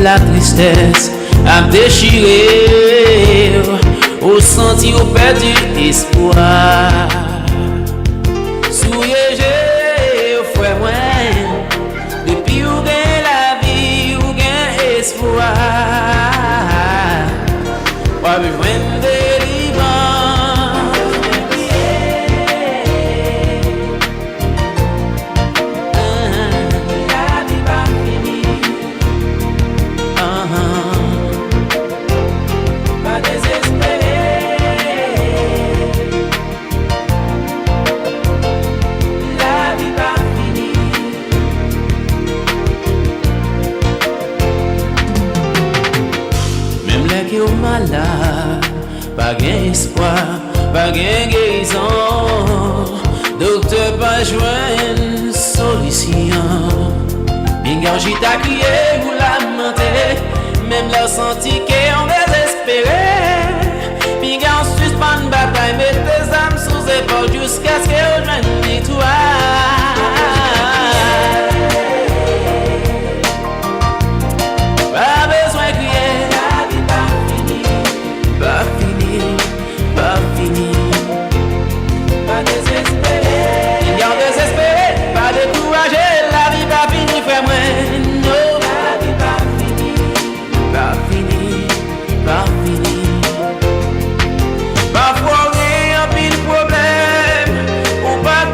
la tristesse a déchiré, au senti au perdu espoir. Souriez, frère, moi, depuis ou gain la vie, ou gain espoir. Pas besoin de malade, pas gain espoir, pas gain guérison. Docteur pas joindre solution. Bingan j't'a crié ou lamenté, même la senti qu'on désespéré. Bingan suspend bataille, met tes âmes sous épaule jusqu'à ce que rejoigne victoire. Pas besoin de crier. Pas fini, pas fini. Pas désespéré. Il y a désespéré, pas découragé. La vie pas fini, frère moi. Non, la vie pas fini. Pas fini, pas fini. Parfois on a un pile problème. Ou pas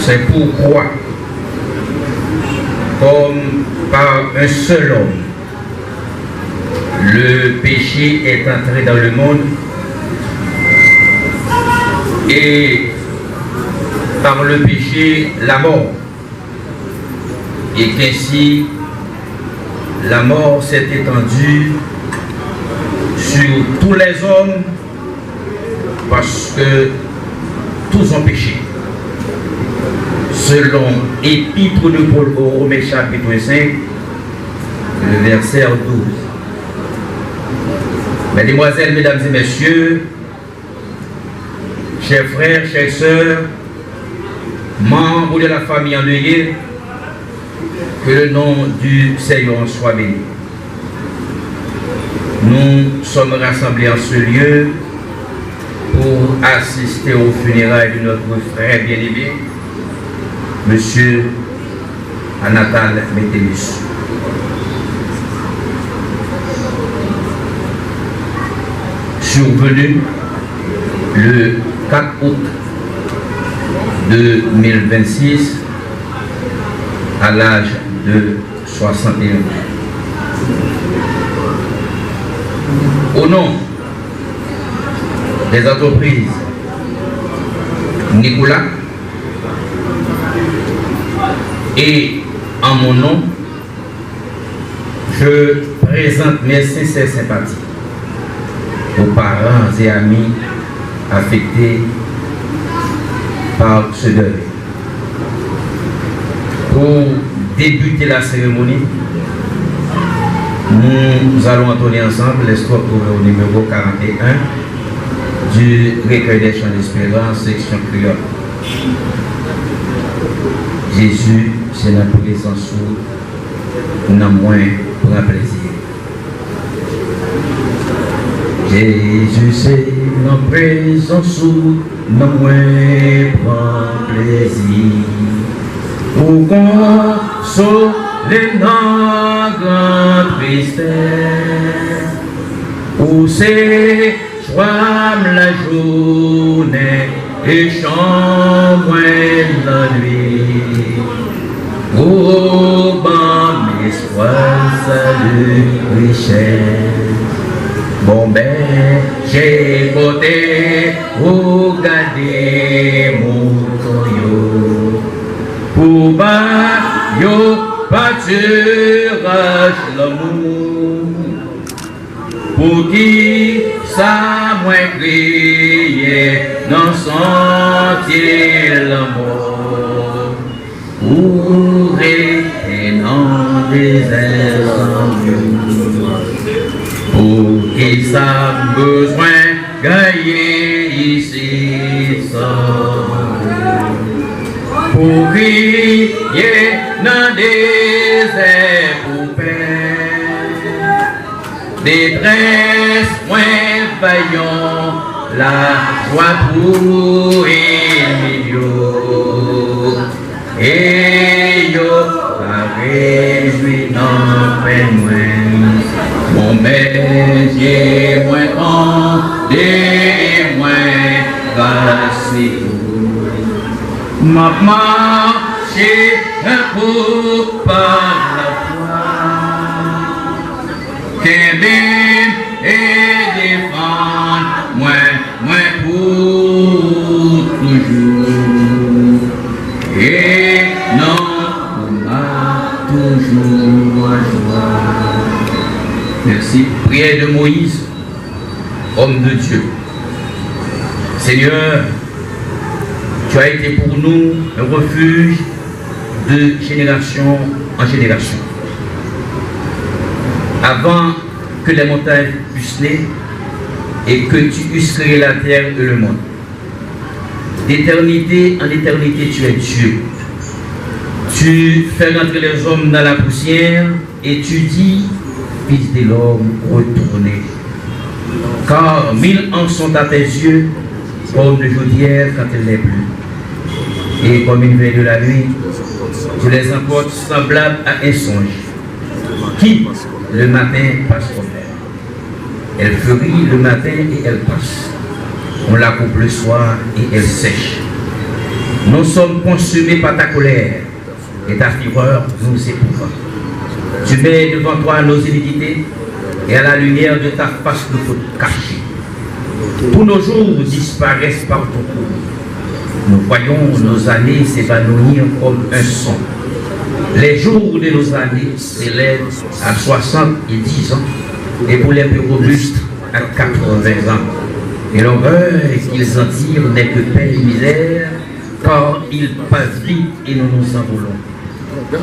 C'est pourquoi, comme par un seul homme, le péché est entré dans le monde et par le péché, la mort. Et qu'ainsi, la mort s'est étendue sur tous les hommes parce que tous ont péché. Selon Épître de Paul aux Romains chapitre 5, le verset 12. Mesdemoiselles, mesdames et messieurs, chers frères, chères sœurs, membres de la famille endeuillée, que le nom du Seigneur soit béni. Nous sommes rassemblés en ce lieu pour assister aux funérailles de notre frère bien-aimé, Monsieur Anatole Métellus. Survenu le 4 août 2026 à l'âge de 61 ans. Au nom des entreprises Nicolas et en mon nom, je présente mes sincères sympathies aux parents et amis affectés par ce deuil. Pour débuter la cérémonie, nous allons entonner ensemble les strophes au numéro 41 du recueil des chants d'espérance, section créole. Jésus, c'est la présence où nous avons moins pour un plaisir. Jésus, c'est la présence où nous avons moins pour un plaisir. Pour consoler notre tristesse, où c'est joie la journée et chambre la nuit. Oh, bon espoir, salut, richesse. Bon ben, j'ai côté, regardez mon toyo. Pour bas, yo, pâturage l'amour. Pour qui ça moins crié dans sentier l'amour. Pour rester dans des airs pour qui ça besoin gagner ici sans pour crier dans des airs pour paix détresse moins vaillant la joie pour Emilio et yo la réjouit dans peine mon métier moins grand et moins facile. Ma marché un peu par la foi. Qu'aimer et défendre moins pour toujours. Et non pour ma toujours à joie. Merci. Prière de Moïse, homme de Dieu. Seigneur, tu as été pour nous un refuge de génération en génération. Avant que les montagnes puissent naître et que tu eusses créé la terre et le monde. D'éternité en éternité, tu es Dieu. Tu fais rentrer les hommes dans la poussière et tu dis, Fils de l'homme, retournez. Car 1000 ans sont à tes yeux, comme le jour d'hier quand il n'est plus. Et comme une veille de la nuit, tu les emportes semblables à un songe, qui le matin passe au vert. Elle fleurit le matin et elle passe. On la coupe le soir et elle sèche. Nous sommes consumés par ta colère et ta fureur nous éprouve. Tu mets devant toi nos iniquités et à la lumière de ta face nous faut cacher. Tous nos jours disparaissent par ton coup. Nous voyons nos années s'évanouir comme un son. Les jours de nos années s'élèvent à 70 ans et pour les plus robustes à 80 ans. Et l'horreur qu'ils en tirent n'est que peine et misère, car ils passent vite et nous nous envolons.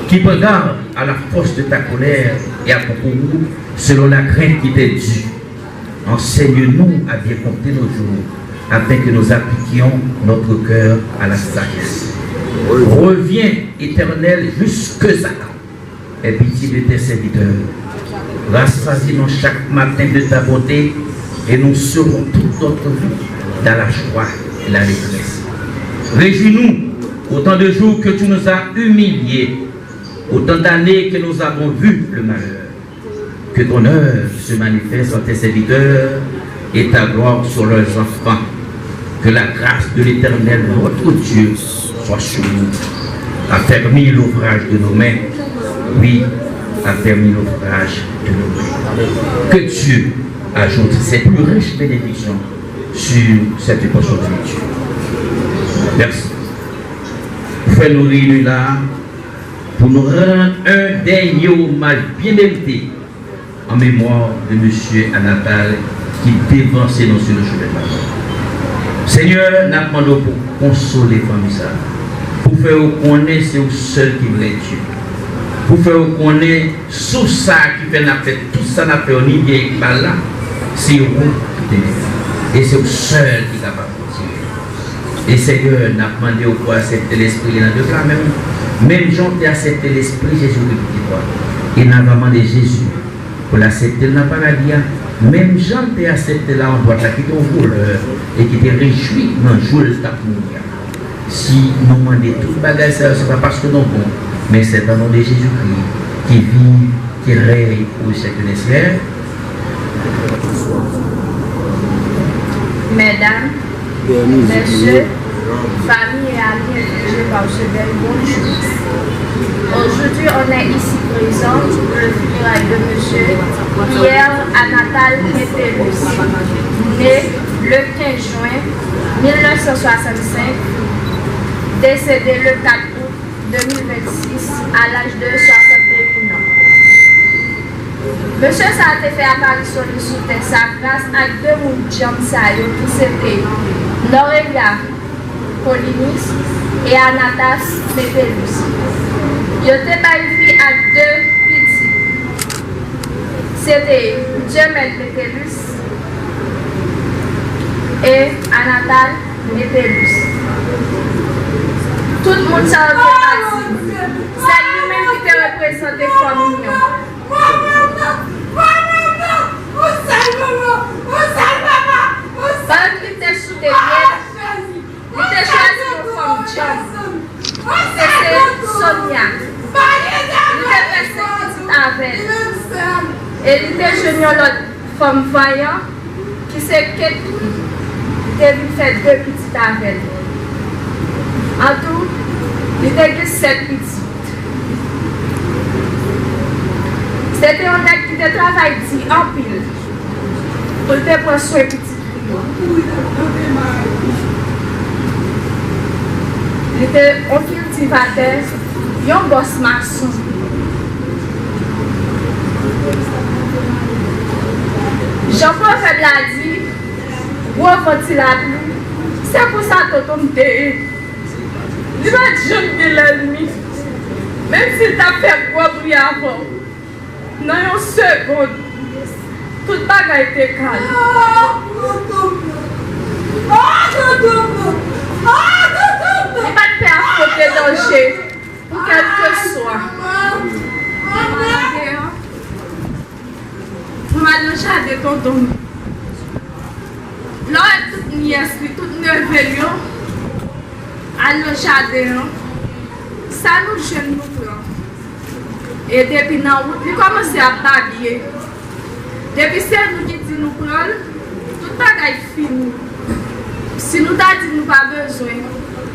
Qui prend garde à la force de ta colère et à ton courroux selon la crainte qui t'est due. Enseigne-nous à bien compter nos jours, afin que nous appliquions notre cœur à la sagesse. Reviens, Éternel, jusque à quand. Aie pitié de tes serviteurs. Rassasie-nous chaque matin de ta bonté et nous serons toute notre vie dans la joie et la détresse. Réjouis-nous autant de jours que tu nous as humiliés, autant d'années que nous avons vu le malheur. Que ton œuvre se manifeste en tes serviteurs et ta gloire sur leurs enfants. Que la grâce de l'Éternel, notre Dieu, soit sur nous. Affermis l'ouvrage de nos mains. Oui, affermis l'ouvrage de nos mains. Que Dieu ajoute ses plus riches bénédictions sur cette portion de lecture. Merci. Fais-nous réunir là pour nous rendre un dernier hommage bien mérité en mémoire de M. Anatal qui dévançait nous sur le chemin de la mort. Seigneur, nous demandons pour consoler la famille ça, pour faire connaître c'est au seul qui voulait Dieu, pour faire connaître sous ça qui fait tout ça n'a fait au niveau de là, c'est vous qui t'aimez. Et c'est au seul qui est capable de tirer. Et Seigneur, nous demandons pour accepter l'esprit dans deux cas même gens qui accepté l'esprit Jésus-Christ. Et nous avons demandé Jésus pour l'accepter dans le paradis. Même gens qui accepté là, on doit quitter un voleur et qui te réjouit dans le jour de ta mourir. Si nous demandons tout le bagage, ce n'est pas parce que nous sommes bons, mais c'est dans le nom de Jésus-Christ qui vit, qui règne pour cette nécessaire. Mesdames, messieurs, famille et amis étrangers par ce bel bonjour. Aujourd'hui, on est ici présent pour le funérail de monsieur Pierre Anatal Métellus, né le 15 juin 1965, décédé le 4 août 2026 à l'âge de 61 ans. Monsieur ça a été fait apparition sous sa grâce avec deux mouches qui c'était Norelia Polinis et Anatas Métellus. Il y a vie à deux petits. C'était Jemel Métellus et Anatal Métellus. Tout le monde s'en représente. C'est lui-même qui te représente comme mignon. Pendant qu'il était sous tes pieds, il était choisi pour femme John. C'était Sonia. Il était resté petite avec elle. Et il était jeune l'autre femme vaillant qui s'est qu'elle devait faire deux petites avec elle. En tout, il était 7 petites. C'était un mec qui travaillait en pile pour te prendre soin petit. Il était un cultivateur, un boss maçon. Jean-Paul l'a dit, où faut-il la pluie? C'est pour ça que tu me dis. Il va être jeune de l'ennemi, même s'il t'a fait quoi briller avant. Dans une seconde, tout le bagage était calme. Il va te faire affronter danger pour quel que soit. On va le jardin de ton. Là, toute nièce, toute neveu, à le jardin, ça nous gêne nous prend. Et depuis dans la route, il commence à babiller. Depuis c'est nous qui dit nous prendre, tout le bagage fini. Si nous avons dit nous pas besoin,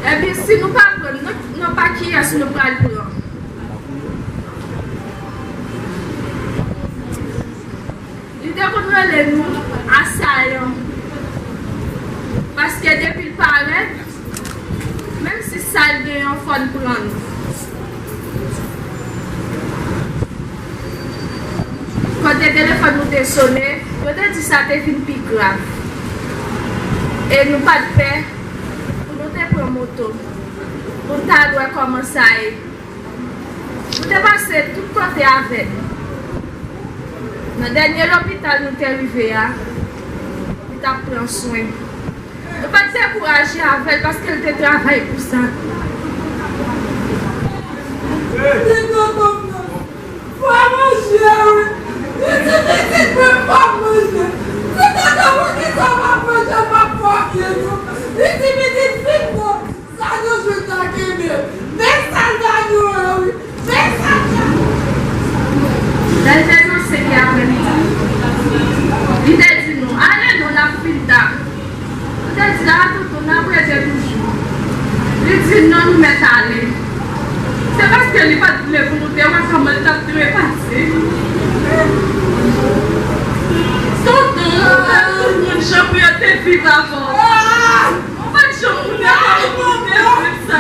Eh bien, si nous ne prenons pas qui est-ce que nous prenons. Il devrait nous assaillants. Parce que depuis le paraît, même si ça vient en fond de prendre. Quand le téléphone nous a sonné, peut-être que ça a été plus grave. Et nous pas de paix, pour nous prendre moto. Pour nous doit commencer à aller. Nous devons passer tout côté avec. Dans le dernier hôpital, nous sommes arrivés, nous avons pris soin. Nous ne pas décourager avec parce qu'elle te travaille pour ça. Il a dit nous, allez dans la file d'âme. Il a dit là, tout on a prêté toujours. Il dit non, nous mettons à aller. C'est parce que n'est pas de la volonté, on va comment le temps de repasser. Tout le monde champion de vivre avant. On va champion de ça.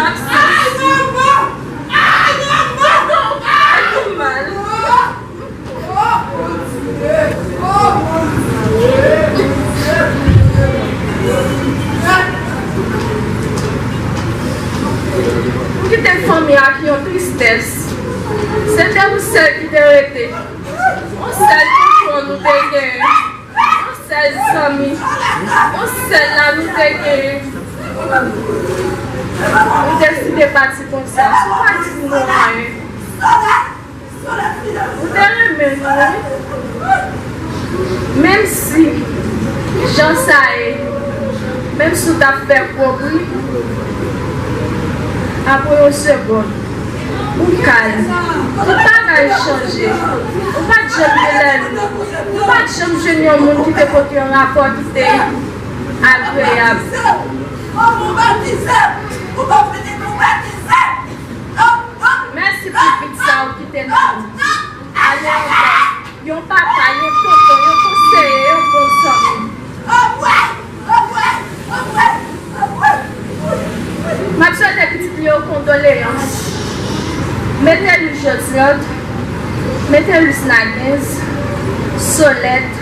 Qui était une famille qui ont tristesse. C'était un seul qui était été. Un seul qui nous dégage. Un seul famille. Un seul là nous dégage. On décide de partir comme ça. On va dire non. Même si j'en sais, même si tu as fait pour lui, après une seconde, ou calme, tout va changer. On va te changer on va te changer un monde qui te porte un rapport qui est agréable. Merci pour ça qui t'est là. Allez, yon papa, yon tonton, yon conseiller, yon conseiller. Ma soeur des petites lieux condoléances. Mettez-lui Josiane, mettez-lui Snaguez, Solette,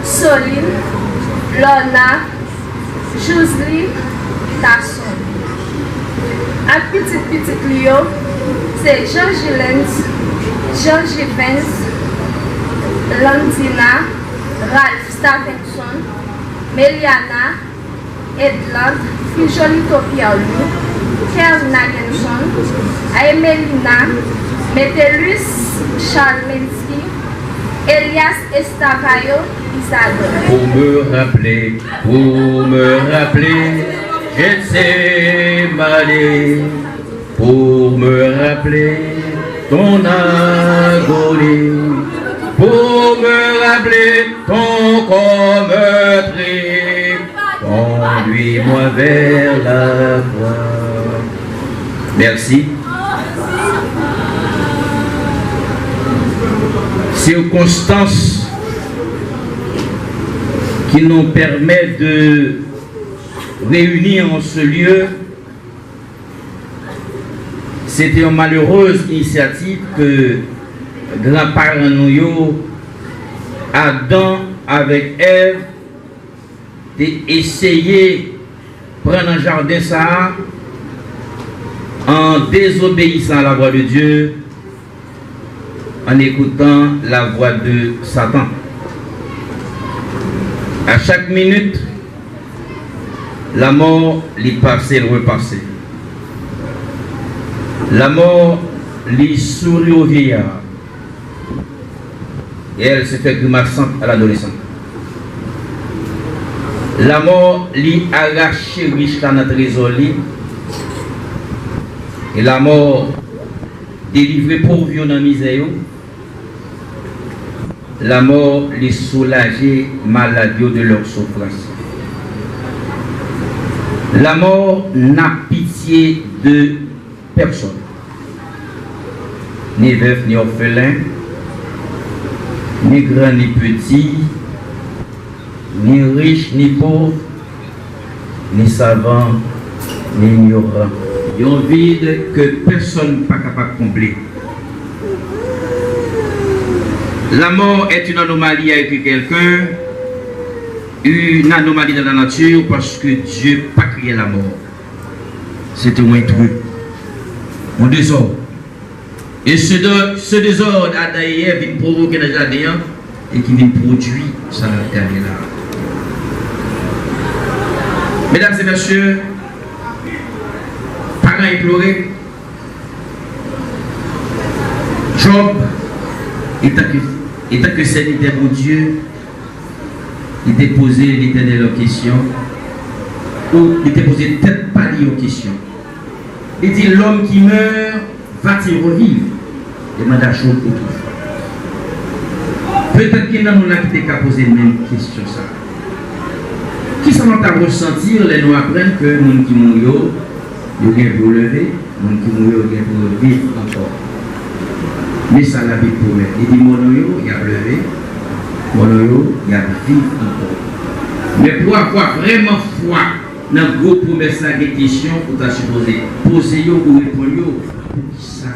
Soline, Lona, Josely, Tasson. À petite lieu, c'est Jean-Gilles, Jean-Givens, Landina, Ralph Stavenson, Meliana, Edland, Fijolito Piaulu, Kerr Nagenson, Aemelina, Metellus Charlensky, Elias Estavayo, Isadora. Pour me rappeler, je sais m'aller. Pour me rappeler ton agonie. Pour me rappeler ton corps meurtri, conduis-moi vers la croix. Merci. Circonstances qui nous permettent de réunir en ce lieu. C'était une malheureuse initiative que grands-parents nous, Adam avec Ève, d'essayer de prendre un jardin ça en désobéissant à la voix de Dieu, en écoutant la voix de Satan. À chaque minute, la mort l'y passait, le repassait. La mort l'y sourit au vieillard. Et elle s'est fait grimaçante à l'adolescent. La mort l'y arraché jusqu'à notre trésor. Et la mort délivré pauvre dans la misère. La mort les soulageait maladie de leur souffrance. La mort n'a pitié de personne, ni veuf ni orphelin, ni grand ni petit, ni riche ni pauvre, ni savant ni ignorant. Il y a un vide que personne n'est pas capable de combler. La mort est une anomalie, a écrit quelqu'un, une anomalie dans la nature parce que Dieu n'a pas créé la mort. C'est un truc, un désordre. Et ce désordre a d'ailleurs vient provoquer le jardin et qui vient produire ça là. Mesdames et messieurs, parents implorés, Job, étant que serviteur pour Dieu, il était posé l'Éternel en question, ou il était posé tête pâlie en question. Il dit l'homme qui meurt va-t-il revivre? Demande à Job autrefois. Peut-être qu'il y en a qui t'a posé la même question. Ça. Qui ça va ressentir les nous apprennent que les gens qui mourent, ils ont pour lever, les gens qui mourent, ils ont pour vivre encore. Mais ça la vie pour eux. Il dit mon il y a levé, mon il y a vivre encore. Mais pour avoir vraiment foi dans le gros promesse de question, vous avez supposé poser ou répondre pour qui ça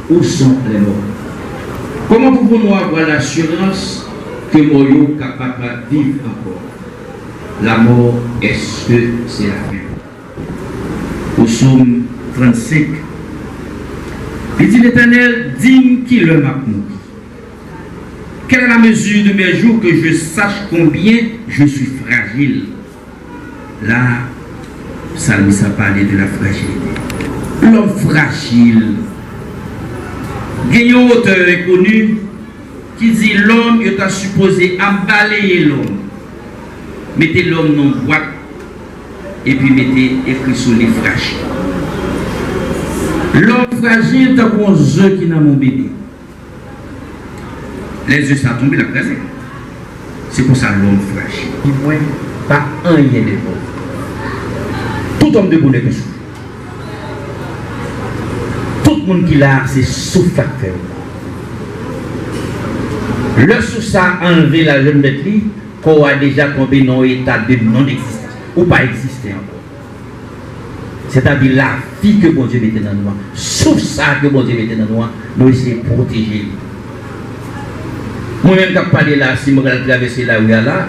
où sont les morts? Comment pouvons-nous avoir l'assurance que Moyo est capable de vivre encore? La mort, est-ce que c'est la fin? Au psaume 35, il dit l'Éternel, dis-moi qui le m'a mouru. Quelle est la mesure de mes jours que je sache combien je suis fragile? Là, Psalmiste a parlé de la fragilité. L'homme fragile. Il y a un auteur inconnu qui dit l'homme est supposé balayer l'homme. Mettez l'homme dans une boîte et puis mettez écrit sur les fragiles. L'homme fragile, c'est comme un œuf qui n'a mon bébé. Les œufs sont tombés la crèche. C'est pour ça l'homme fragile. Il ne pas un rien de bon. Tout homme de bonheur que souffre. Tout le monde qui l'a, c'est souffre. Le sous ça enlevé la jeune bête, qu'on a déjà tombé dans un état de non-existence, ou pas exister encore. C'est-à-dire la vie que bon Dieu mettait dans nous, sauf ça que bon Dieu mettait dans nous, nous essayons de protéger. Moi-même, quand je parle là, si je traverse là où il y a là,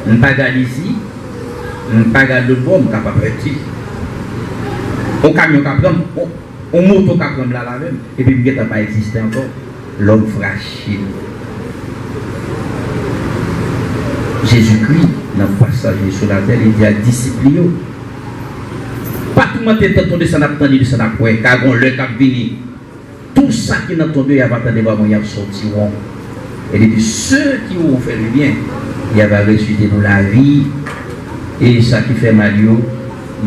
je ne vais pas aller ici, je ne vais pas aller l'autre bord, je ne vais pas partir. On camion qui prend, on moto qui prend là même, et puis il ne va pas exister encore. L'homme fragile. Jésus-Christ, dans le passage sur la terre, il dit à disciples, pas tout le monde est entendu, ça n'a pas entendu, ça n'a pas entendu, car on le cap vini. Tout ça qui n'a entendu, il va attendre, il va sortir. Et il dit, ceux qui vont faire le bien, il va ressusciter pour la vie, et ça qui fait mal,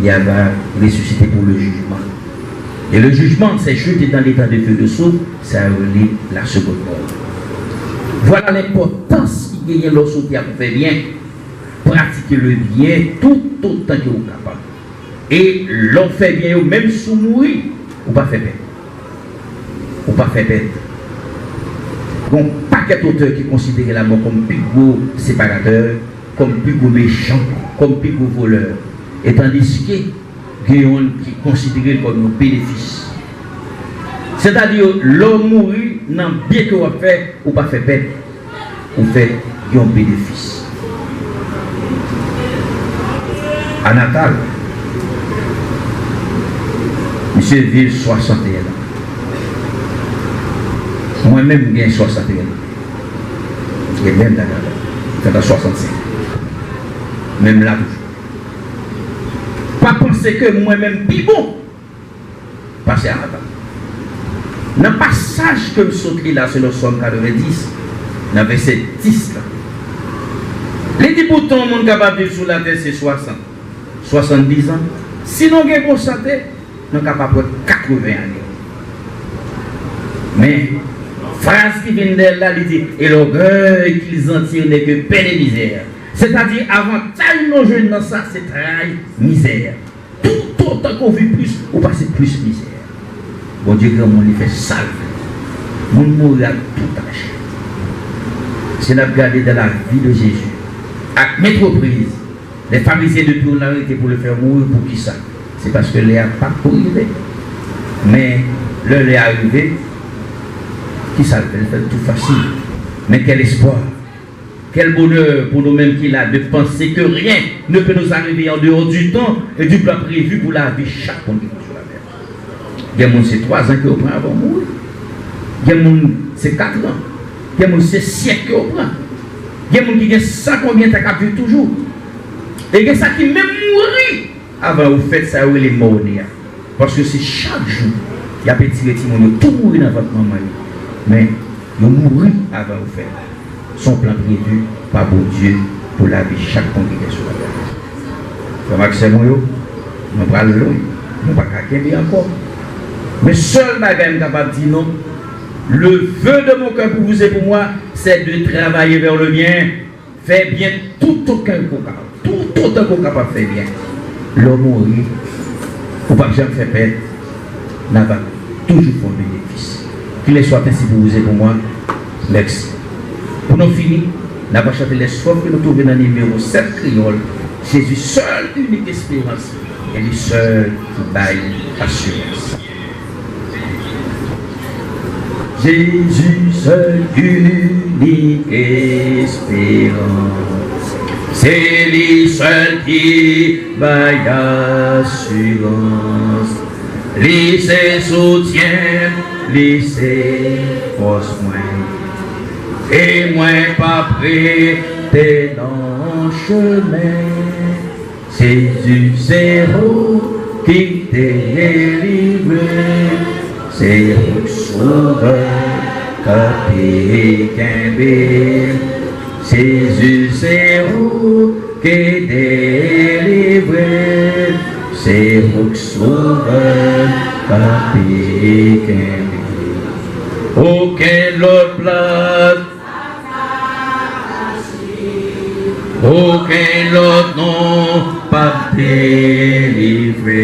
il va ressusciter pour le jugement. Et le jugement, c'est jeté dans l'état de feu de souffle, ça relie la seconde mort. Voilà l'importance qu'il y a lorsqu'on fait bien, pratiquer le bien tout autant que vous êtes capable. Et l'on fait bien, même sous mourir, ou pas fait bête. Ou pas fait bête. Donc, paquet d'auteurs qui considèrent la mort comme plus gros séparateur, comme plus gros méchant, comme plus gros voleur. Et tandis que Guillaume qui considère comme un bénéfice. C'est-à-dire, l'homme mourir, non, bien que vous fait, ou pas fait bête, vous fait un bénéfice. À Natal, monsieur Ville 61 ans. Moi-même, j'ai 61 ans. Et même là, c'est à 65. Même là, pas penser que moi-même, plus bon, passer à Natal. Dans le passage que je suis là, c'est le Somme 90, dans le verset 10. Les 10 boutons, mon capable de vivre sur la terre, c'est 60. 70 ans. Sinon, on est constaté, nous sommes capables de 80 années. Mais, phrase qui vient d'elle là, il dit, et l'orgueil qu'ils en tirent n'est que peine et misère. C'est-à-dire, avantage nos jeunes dans ça, c'est travail, misère. Tout autant qu'on vit plus, on passe plus misère. Bon Dieu, grand monde, il fait salve. Mon mourir à tout âge. C'est la regarder dans la vie de Jésus. À métroprise, les pharisiens de tout l'ont arrêté pour le faire mourir. Pour qui ça? C'est parce que Léa n'a pas arrivé. Mais l'heure est arrivée, qui ça fait tout facile. Mais quel espoir, quel bonheur pour nous-mêmes qu'il a de penser que rien ne peut nous arriver en dehors du temps et du plan prévu pour la vie chaque monde qui est sur la terre. Il y a des gens, c'est 3 ans qui prend avant de mourir. Il y a des gens, c'est 4 ans. Il y a des gens, c'est siècle qui prend. Il y a des gens qui ont 100 combien de temps vivre toujours. Et il y a ça qui même mourir avant vous faites ça où les morts. Parce que c'est chaque jour, il y a petit monde tout mourir dans votre maman. Mais vous mourrez avant vous faire. Son plan prévu par bon Dieu pour la vie chaque congrégation. Frère Maxime, nous ne pouvons pas le loin, nous ne pouvons pas encore. Mais seul bagage capable de dire non, le vœu de mon cœur pour vous et pour moi, c'est de travailler vers le bien, faire bien tout autant qu'on capable. Tout autant qu'on capable de faire bien. L'homme mourir, ou pas jamais faire perdre, n'a pas toujours pour bénéfice. Qu'il soit ainsi pour vous et pour moi. Merci. Pour nous finir, nous avons chanté les soirs que nous trouvons dans le numéro 7 créole. Jésus seul, unique espérance, et lui seul qui baille assurance. Jésus seul, unique espérance, c'est lui seul qui baille assurance. Lui c'est soutien, lui c'est force moins. Et moi pas prêt dans le chemin. Jésus c'est vous qui délivre. C'est vous sauveur qui t'aime. Jésus c'est vous qui délivre. C'est vous sauveur qui t'aime. Aucun autre place, aucun autre nom pas délivré.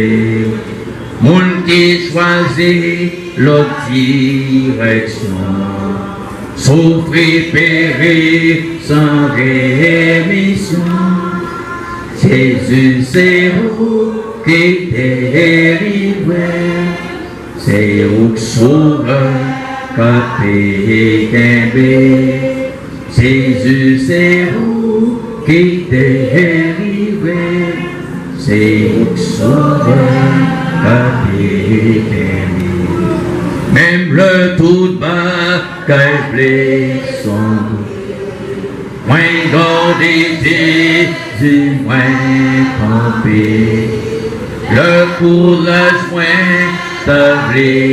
Moun qui choisit l'autre direction, souffrir, périr sans rémission. Jésus c'est vous qui délivre, c'est vous sauveur. Jésus c'est vous qui délivre, c'est vous sauveur. Même le tout bas qu'elle plaît son moins gardé Jésus, moins campé. Le courage moins faibli.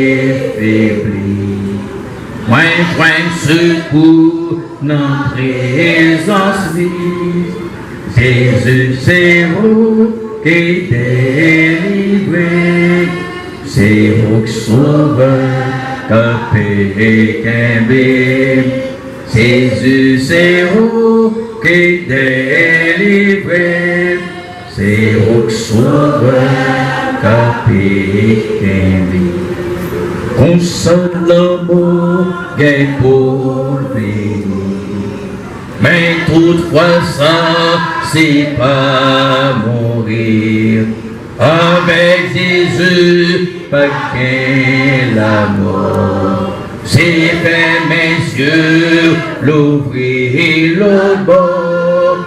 Moins secours dans présence vive. Jésus c'est vous qui délivre, c'est vous qui sauveur, que Jésus c'est vous qui délivre, c'est vous qui sauveur, que console l'amour qu'est pour lui. Mais toutefois ça, c'est pas mourir. Avec Jésus, pas qu'un la mort. C'est faire mes yeux, l'ouvrir le bord.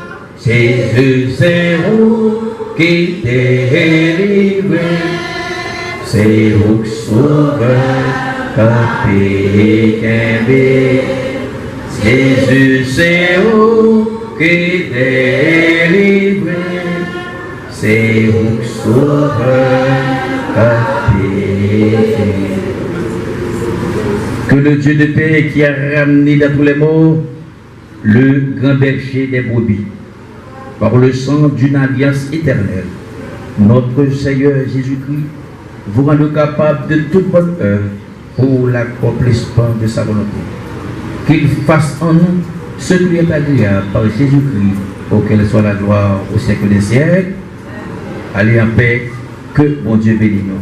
Jésus c'est vous qui délivre. C'est vous qui sauveur, Jésus c'est vous qui délivre, c'est vous qui sauveur, que le Dieu de paix qui a ramené dans tous les morts le grand berger des brebis, par le sang d'une alliance éternelle, notre Seigneur Jésus-Christ vous rend capable de toute bonne œuvre pour l'accomplissement de sa volonté. Qu'il fasse en nous ce qui est agréable par Jésus-Christ, auquel soit la gloire au siècle des siècles. Allez en paix, que mon Dieu bénisse nous.